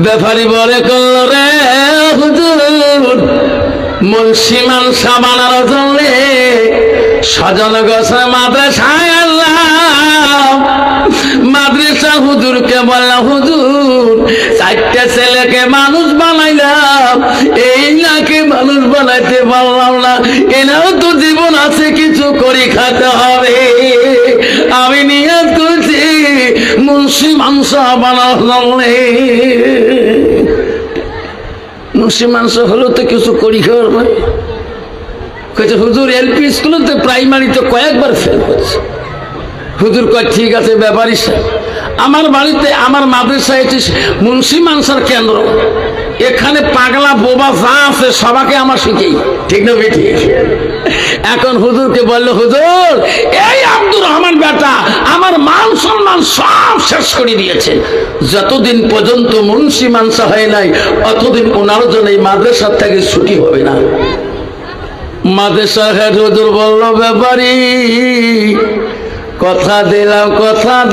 ব্যাপারী বলে করল রে হুজুর, মুন্সি মানসা বানানোর জন্য সজন গোছের মাদ্রাসায় আল্লাহ। মাদ্রাসা হুজুরকে বললাম, হুজুর 4টা ছেলেকে মানুষ বানাইলাম, এই নাকি মানুষ বানাইতে পারলাম না, এনাও তো জীবন আছে, কিছু করি খাতে হবে। আমি নিয়ত করছি মুন্সি মানসা বানানোর জন্য। মুন্সি মানসা হলো তো কিছু করি খাওয়ার ভাই। হুজুর এলপি স্কুলে প্রাইমারিতে কয়েকবার ফেল হচ্ছে। হুজুর কয় ঠিক আছে ব্যাপারী সাহেব, আমার বাড়িতে আমার মাদ্রাসায় মুন্সি মানসার কেন্দ্র, এখানে পাগলা বোবা যা আছে সবাকে আমার শিখেই, ঠিক না বেটি? এখন হুজুরকে বললো, হুজুর এই আব্দুর রহমান বেটা আমার মান সম্মান সব শেষ করে দিয়েছে, যতদিন পর্যন্ত মুন্সি মানসা হয় নাই অতদিন ওনার জন্য এই মাদ্রাসার থেকে ছুটি হবে না। মাদ্রাসা হেড হুজুর বললো, ব্যাপারী কথা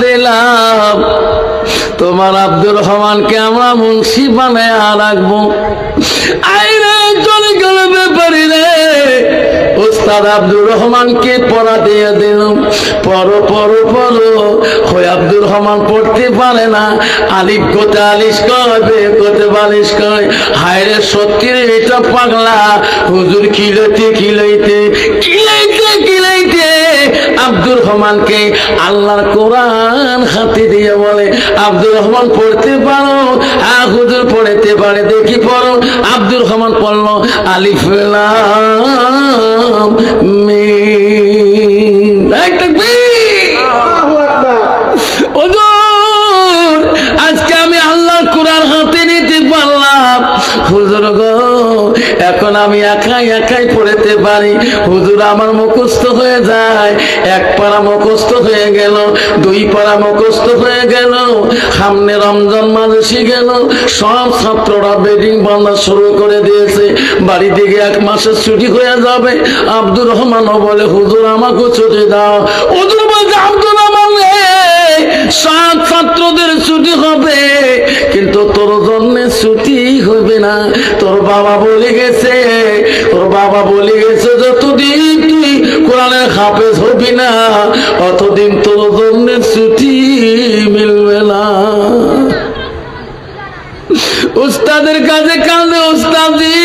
দিলাম তোমার আব্দুর রহমানকে আমরা মুন্সি বানায় রাখবো। আইরে চলে গেল ব্যাপারী রে, উস্তাদ আব্দুর রহমানকে পড়া দিয়ে দিলাম, পড়ো হয়ে আব্দুর রহমান পড়তে পারে না, আলিফ কোতে আলিশ কয়, বে কোতে বালিশ কয়। হায়রে সত্যি রে এটা পাগলা। হুজুর কিলাইতে আব্দুর রহমানকে আল্লাহর কোরআন হাতে দিয়ে বলে, আব্দুর রহমান পড়তে পারো? হ্যাঁ হুজুর পড়তে পারে, দেখি পড়ো। আব্দুর রহমান পড়লো আলিফ লাম মিম। হুজুর আজকে আমি আল্লাহর কোরআন হাতে নিতে পারলাম। হুজুর গো এখন আমি একাই পড়তে পারি। হুজুর আমার মুখস্থ হয়ে যায়, 1 পারা মুখস্থ হয়ে গেল, 2 পারা মুখস্থ হয়ে গেল। সামনে রমজান মাস এসে গেল, সব ছাত্ররা বেডিং বাঁধা শুরু করে দিয়েছে, বাড়ি থেকে 1 মাসের ছুটি হয়ে যাবে। আব্দুর রহমানও বলে, হুজুর আমাকে ছুটি দাও। হুজুর বলছে, আব্দুর রহমান সব ছাত্রদের ছুটি হবে, কিন্তু তোর জন্য ছুটি হবে না। তোর বাবা বলে গেছে যতদিন তুই কোরআনের হাফেজ হবি না অতদিন তোর জন্য ছুটি মিলবে না। উস্তাদের কাছে কাঁদে, উস্তাদি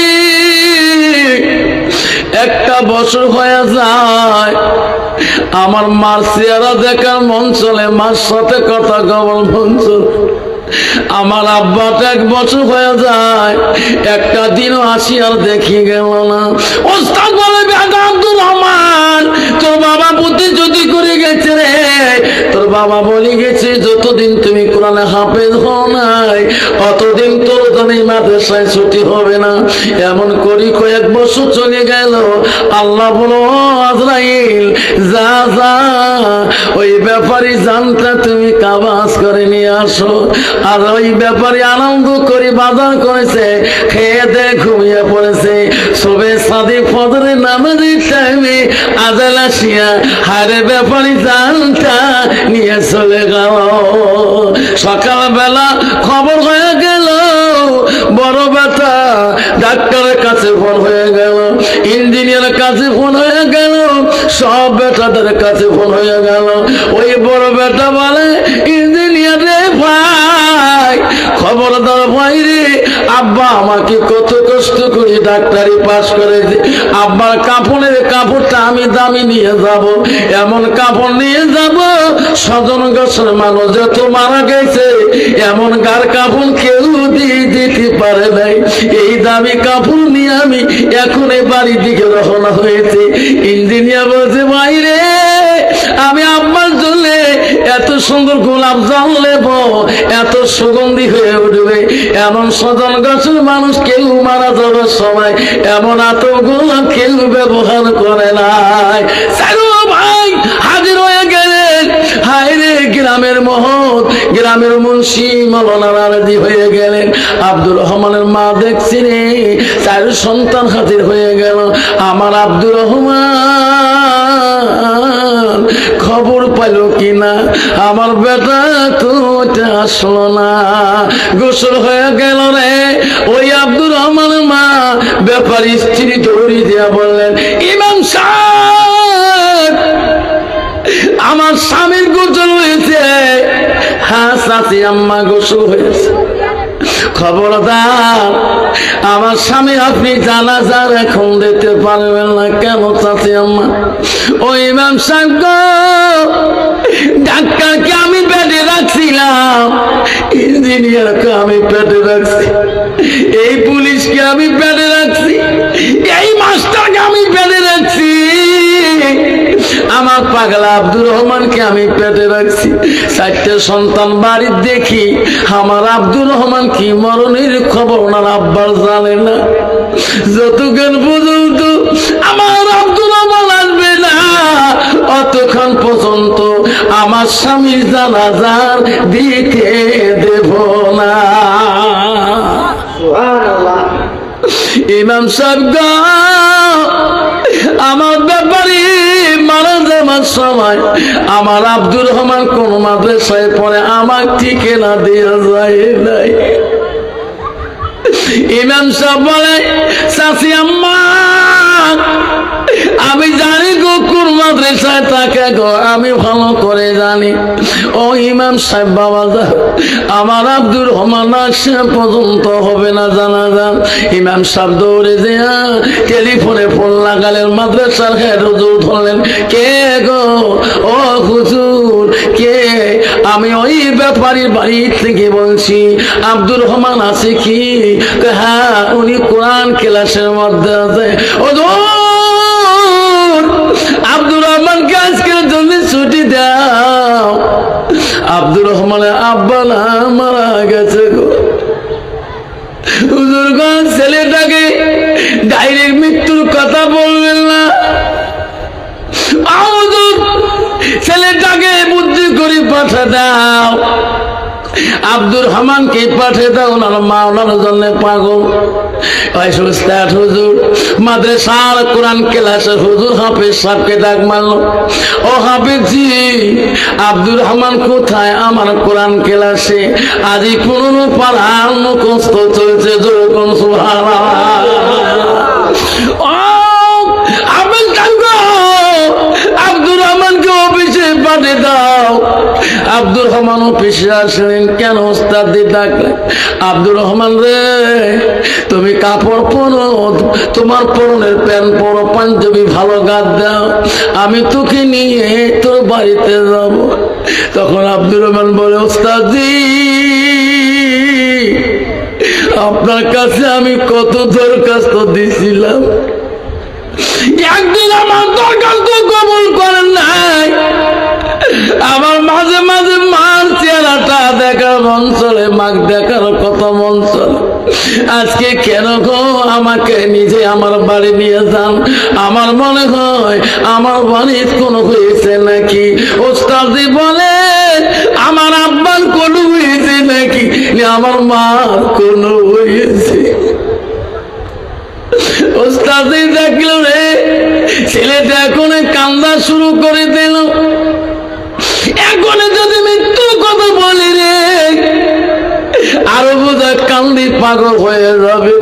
1টা বছর হয়ে যায়, আমার মার চেহারা দেখার মন চলে, মার সাথে কথা কবার মন চলে। আমার আব্বাটা 1 বছর হয়ে যায়, একটা দিনও আসি আর দেখি গেল না। ওস্তাদ বলে, আব্দুর রহমান তোর বাবা বুদ্ধি যদি করে গেছে রে, তোর বাবা বলে গেছে যতদিন তুমি কোরআনে হাফেজ হও নাই অতদিন তোর জন্য মাদ্রাসায় ছুটি হবে না। এমন করি কয়েক বছর চলে গেল। আল্লাহ বলো, আজরাইল যা ওই ব্যাপারী জানটা তুমি কাবাজ করে নিয়ে আসো। আর ওই ব্যাপারী আনন্দ করে বাজার করেছে, খেয়ে দে ঘুমিয়ে পড়েছে। সবে সাদি ফজরে নামাজের টাইমে আজাল আসিয়া হারে ব্যাপারী জানটা নিয়ে চলে গেল। সকালবেলা খবর হয়ে গেল, বড় বেটা ডাক্তারের কাছে ফোন হয়ে গেল, ইঞ্জিনিয়ারের কাছে ফোন হয়ে গেল, সব বেটাদের কাছে ফোন হয়ে গেল। ওই বড় বেটা বলে, ইঞ্জিনিয়ার রে ভাই, খবরদার ভাই রে, আব্বা আমাকে কত কষ্ট করে ডাক্তারি পাস করেছে, আব্বার কাপড়ের কাপড়টা আমি দামি নিয়ে যাব, এমন কাপড় নিয়ে যাব স্বজন গোছের মানুষ যত মারা গেছে এমন গার কাপড় কেউ দিতে পারে নাই। এই দামি কাপড় নিয়ে আমি এখন বাড়ির দিকে রওনা হয়েছে। ইঞ্জিনিয়ার বলছে, ভাই রে আমি আব্বার জন্য এত সুন্দর গোলাপ জল নেব, এত সুগন্ধি হয়ে উঠবে, এমন স্বজন গাছের মানুষ কেউ মারা যাবার সময় এমন এত গোলাপ কেউ ব্যবহার করে নাই। ভাই হাজির হয়ে গেলেন। হায় রে, গ্রামের মহৎ, গ্রামের মুন্সি মৌলানা রাজি হয়ে গেলেন। আব্দুর রহমানের মা দেখছি রে, 4 সন্তান হাজির হয়ে গেল। আমার আব্দুর রহমান খবর পাইল কিনা, আমার বেটা তো আসলো না। গোসল হয়ে গেল রে, ওই আব্দুর রহমানের মা ব্যাপারী স্ত্রী দৌড়ি দিয়া বললেন, ইমাম সাহেব আমার স্বামীর গোসল হয়েছে। হ্যাঁ চাচি আম্মা গোসল হয়েছে। খবরদার আমার স্বামী আপনি জানাজার এখন দিতে পারবেন না। কেন চাচি আম্মা? ও ইমাম সাহেব গো, ডাক্তারকে আমি পেটে রাখছিলাম, ইঞ্জিনিয়ারকে আমি পেটে রাখছি, এই পুলিশকে আমি পেটে রাখছি, এই মাস্টারকে আমি পেটে রাখছি, আমার পাগলা আব্দুর রহমানকে আমি পেটে রাখছি। 4টে সন্তান বাড়ির দেখি, আমার আব্দুর রহমান কি মরণের খবর ওনার আব্বার জানে না। যতক্ষণ পর্যন্ত আমার আব্দুর রহমান আসবে না, অতক্ষণ পর্যন্ত আমার স্বামীর জানাজার দিতে দেব না। ইমাম সাহেব আমার ব্যাপারে মারা যাওয়ার সময় আমার আব্দুর রহমান কোন মাদ্রাসায় পড়ে আমার ঠিকানা দিয়ে যায় নাই। ইমাম সাহেব বলে, চাচি আম্মা আমি জানি গো কোন মাদ্রাসায় থাকে গো, আমি ভালো করে জানি। ও ইমাম সাহেব বাবা যা, আমার আব্দুর রহমান আসে পর্যন্ত হবে না জানাজা। ইমাম সাহেব দৌড়ে দেয়া টেলিফোনে ফোন লাগালেন, মাদ্রাসার হেড হুজুর ধরলেন, কে গো? ও হুজুর কে? আমি ওই ব্যাপারীর বাড়ি থেকে বলছি, আব্দুর রহমান আছে কি? হ্যাঁ উনি কোরআন ক্লাসের মধ্যে আছে। ও আব্দুর রহমানকে আজকের জন্য ছুটি দাও। আব্দুর রহমানের আব্বা না মারা গেছে গো। হুজুর গো, ছেলেটাকে ডাইরেক্ট মৃত্যুর কথা বলবেন না, ছেলেটাকে বুদ্ধি করে পাঠা দাও। আব্দুর রহমানকে পাঠিয়ে দাও, ওনার মা ওনার জন্য পাগল। হুজুর মাদ্রাসার কোরআন ক্লাসের হুজুর হাফেজ সাহেবকে ডাক মারলো, ও হাফেজি আব্দুর রহমান কোথায়? আমার কোরআন ক্লাসে আজই 15 পারার মুখস্থ চলছে। যেরকম সুবহানাল্লাহ। আব্দুর রহমানকে অফিসে পাঠিয়ে দাও। আব্দুর রহমান অফিসে আসলেন, কেন ওস্তাদ দিয়ে ডাকলেন? আব্দুর রহমান রে, তুমি কাপড় পরো, তোমার পরনের প্যান্ট পরো, পাঞ্জাবি ভালো গাদ দাও, আমি তোকে নিয়ে তোর বাড়িতে যাব। তখন আব্দুর রহমান বলে, ওস্তাদজি আপনার কাছে আমি কত দরখাস্ত দিছিলাম, একদিন আমার দরখাস্ত কবুল করেন নাই। আমার মাঝে মাঝে মার চেহারাটা দেখার মন চলে, মাক দেখার কত মন চলে। আজকে কেন গো আমাকে নিজে আমার বাড়ি নিয়ে যান? আমার মনে হয় আমার বাড়ি কোনো হয়েছে নাকি। ওস্তাদি বলে, আমার আব্বার কোনো হয়েছে নাকি, আমার মার কোনো হয়েছে। ওস্তাদি দেখল রে, ছেলেটা এখন কান্দা শুরু করে দিল। এখন যদি মৃত্যুর কথা বলি রে, আরো বোঝা কান্দি পাগল হয়ে যাবে।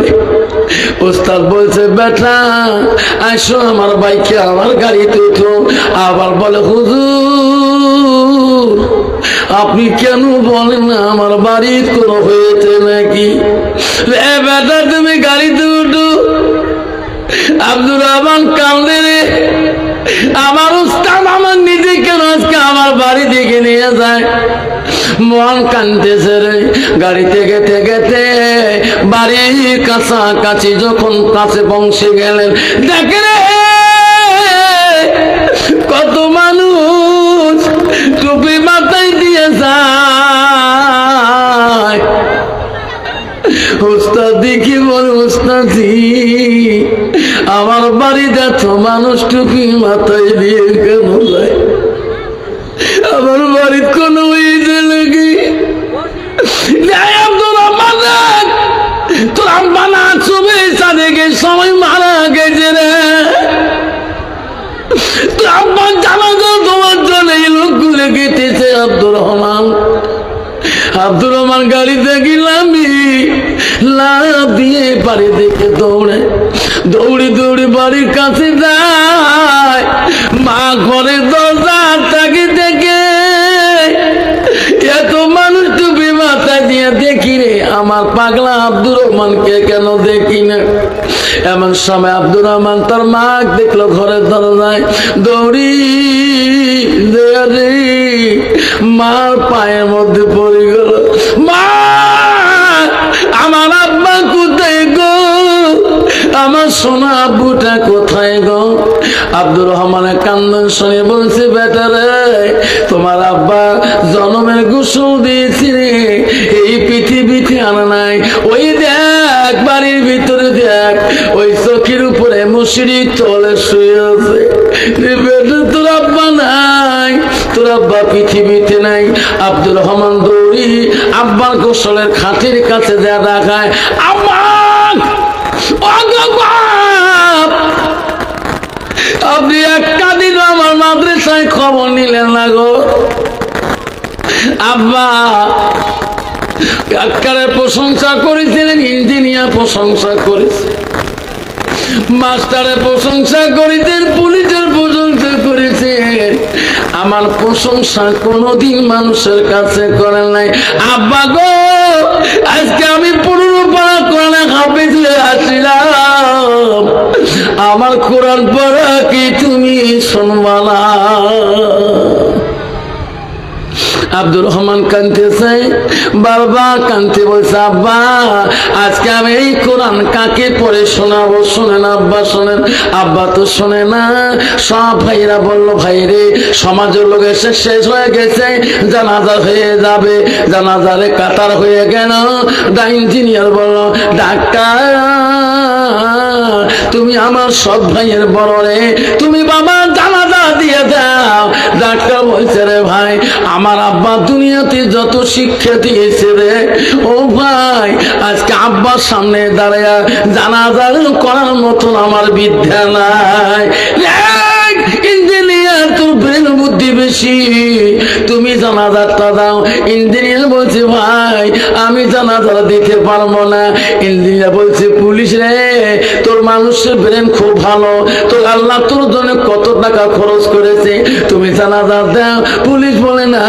ওস্তাদ বলছে, বেটা আসো আমার বাইকে, আমার গাড়িতে উঠো। আবার বলে, হুজুর আপনি কেন বলেন না আমার বাড়ি কোনো হয়েছে নাকি? বেটা তুমি গাড়িতে উঠো। আব্দুর রহমান কান্দে রে, আমার উস্তাদ আমার নিজে কেন আজকে আমার বাড়ি দিকে নিয়ে যায়? মন কান্দতেছে রে। গাড়িতে গেতে গেতে বাড়ির কাছাকাছি যখন কাছে পৌঁছে গেলেন, দেখে রে কত মানুষ টুপি মাথায় দিয়ে যায়। উস্তাদ দেখি বলে, উস্তাদি আমার বাড়িতে এত মানুষ টুপি মাথায় দিয়ে কেন যায়? আমার বাড়ির কোন হয়েছে নাকি? তোর আব্বা না ছবি সাদেকে সময় মারা গেছে রে। তোর আব্বা জানা তোমার জন্য এই লোকগুলো গেতেছে। আব্দুর রহমান আব্দুর রহমান গাড়িতে গেলাম লাভ দিয়ে বাড়ি থেকে দৌড়ে দৌড়ি বাড়ির কাছে যায়। মা ঘরে দরজা তাকে দেখে এত মানুষ টুপি মাথায় দিয়ে দেখি রে আমার পাগলা আব্দুর রহমানকে কেন দেখি না। এমন সময় আব্দুর রহমান তার মা দেখলো ঘরের দরজায় দৌড়ি মার পায়ের মধ্যে পড়ে গেল। মা আমার আব্বা কোথায় গো, আমার সোনা আব্বুটা কোথায় গো? আব্দুর রহমানের কান্দন শুনে বলছে বেটা রে তোমার আব্বা জন্মের গোসল দিয়েছি রে, এই পৃথিবীতে আনা নাই। ওই দেখ বাড়ির ভিতরে দেখ ওই চোখের উপরে মুসরি তলে শুয়ে আছে। বেটা তোর আব্বা নাই, তোর আব্বা পৃথিবীতে নাই। আব্দুর রহমান দৌড়ি আব্বার গোসলের খাটের কাছে যা দেখায় আব্বা আপনি একটা দিন আমার মাদ্রাসায় খবর নিলেন না গো। আব্বা ডাক্তারের প্রশংসা করেছিলেন, ইঞ্জিনিয়ার প্রশংসা করেছে, মাস্টারের প্রশংসা করেছেন, পুলিশের প্রশংসা করেছে, আমার প্রশংসা কোনদিন মানুষের কাছে করেন নাই। আব্বা গো আজকে আমি 15 পারা কোরআন হাফেজ আসিলাম, আমার কোরআন পড়া কি তুমি শুনবা না? আব্দুর রহমান কাঁদতেছে, বারবার কাঁদতে বলছে আব্বা আজকে আমি এই কোরআন কাকে পড়ে শোনাবো? শোনেন আব্বা শোনেন। আব্বা তো শোনে না। সব ভাইরা বলল ভাই রে সমাজের লোক এসে শেষ হয়ে গেছে, জানাজা হয়ে যাবে। জানাজারে কাতার হয়ে গেল। ইঞ্জিনিয়ার বলল ডাক্তার তুমি আমার সব ভাইয়ের বড় রে, তুমি বাবা জানাজা দিয়ে দাও। ডাক্তার বলছে রে ভাই আমার আব্বা দুনিয়াতে যত শিক্ষা দিয়েছে রে ও ভাই আজকে আব্বার সামনে দাঁড়ায় জানাজা করার মতন আমার বিদ্যা নাই। ইঞ্জিনিয়ার তোর ব্রেন বুদ্ধি বেশি, তুমি জানাজাটা দাও। ইঞ্জিনিয়ার বলছে ভাই আমি জানাজা দিতে পারবো না। ইঞ্জিনিয়ার বলছে পুলিশ রে তোর মানুষের ব্রেন খুব ভালো, তোর আল্লাহ তোর জন্য কত টাকা খরচ করেছে, তুমি জানাজা দাও। পুলিশ বলে না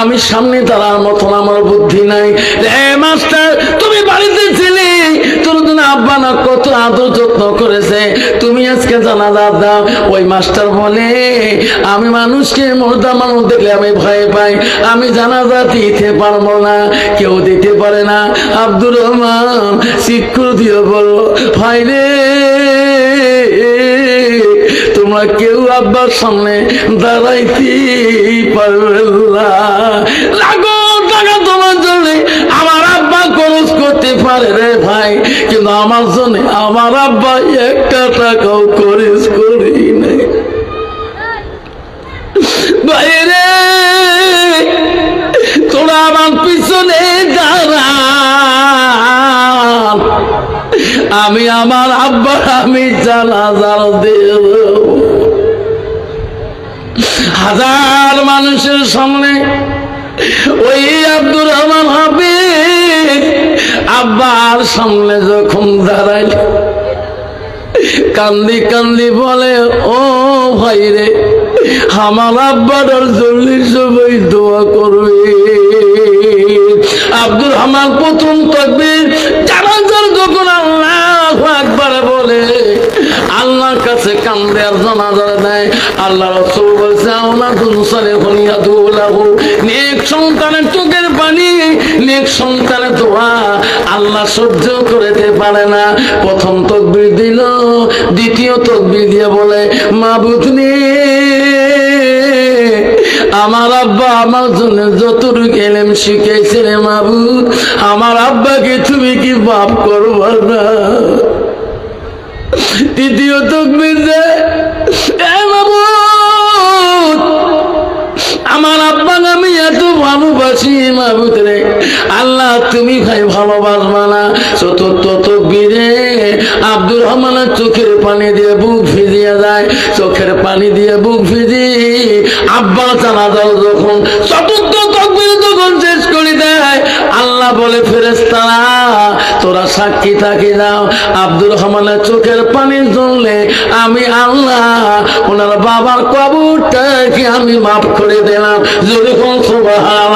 আমি সামনে দাঁড়ার মতন আমার বুদ্ধি নাই। রে মাস্টার তুমি বাড়িতে ছিলে, তোর জন্য আব্বা না কত আদর যত্ন করেছে, তুমি আজকে জানাজা দাও। ওই মাস্টার বলে আমি মানুষকে মুর্দা মানুষ দেখলে আমি ভয় পাই, আমি জানাজা দিতে পারবো না, কেউ দিতে পারে না। আব্দুর রহমান শিক্ষক দিয়ে বলল ভাই রে তোমরা কেউ আব্বার সামনে দাঁড়াইতেই পারবে না। লাগো টাকা তোমার জন্য আমার আব্বা খরচ করতে পারে রে ভাই, কিন্তু আমার জন্য আমার আব্বা একটা টাকাও খরচ করি নাই। বাইরে তোরা আমার পিছনে দাঁড়া, আমি আমার আব্বার আমি জানাজা দেব। হাজার মানুষের সামনে ওই আব্দুর রহমান হাফেজ আব্বার সামনে যখন দাঁড়াইল কান্দি কান্দি বলে ও ভাই রে আমার আব্বার 40 সবাই দোয়া করবে। আব্দুর রহমান প্রথম তাকবীর জানাজার যখন আল্লাহু আকবার বলে আল্লাহর কাছে কান্দে আর জানাজা দেয়। আল্লাহ রাসূল বলেছে আওলাদুন সালিহুন ইয়াদুলাহু, নেক সন্তানের চোখের পানি নেক সন্তানের দোয়া আল্লাহ সহ্য করতে পারে না। প্রথম তাকবীর দিল, দ্বিতীয় তাকবীর দিয়ে বলে মাবুদ নে আমার আব্বা আমার জন্য যতটুকু ইলম শিখেছে রে মাবুদ আমার আব্বাকে তুমি কি মাফ করবে না? তৃতীয় তাকবীর দেয় এ মাবুদ আমার আব্বা আমি এত ভালোবাসি মাবুদ রে আল্লাহ তুমি ভাই ভালোবাসবা না? চতুর্থ তাকবীরে আব্দুর রহমানের চোখের পানি দিয়ে বুক ভিজিয়ে যায়, চোখের পানি দিয়ে বুক ভিজি আব্বা জানাজা যখন চতুর্থ তাকবীর যখন শেষ করে দেয় বলে ফেরেশতারা তোরা সাক্ষী থাকি দাও, আব্দুর রহমানের চোখের পানি জ্বললে আমি আল্লাহ ওনার বাবার কবরটাকে আমি মাফ করে দিলাম। যদি কোন সুবহান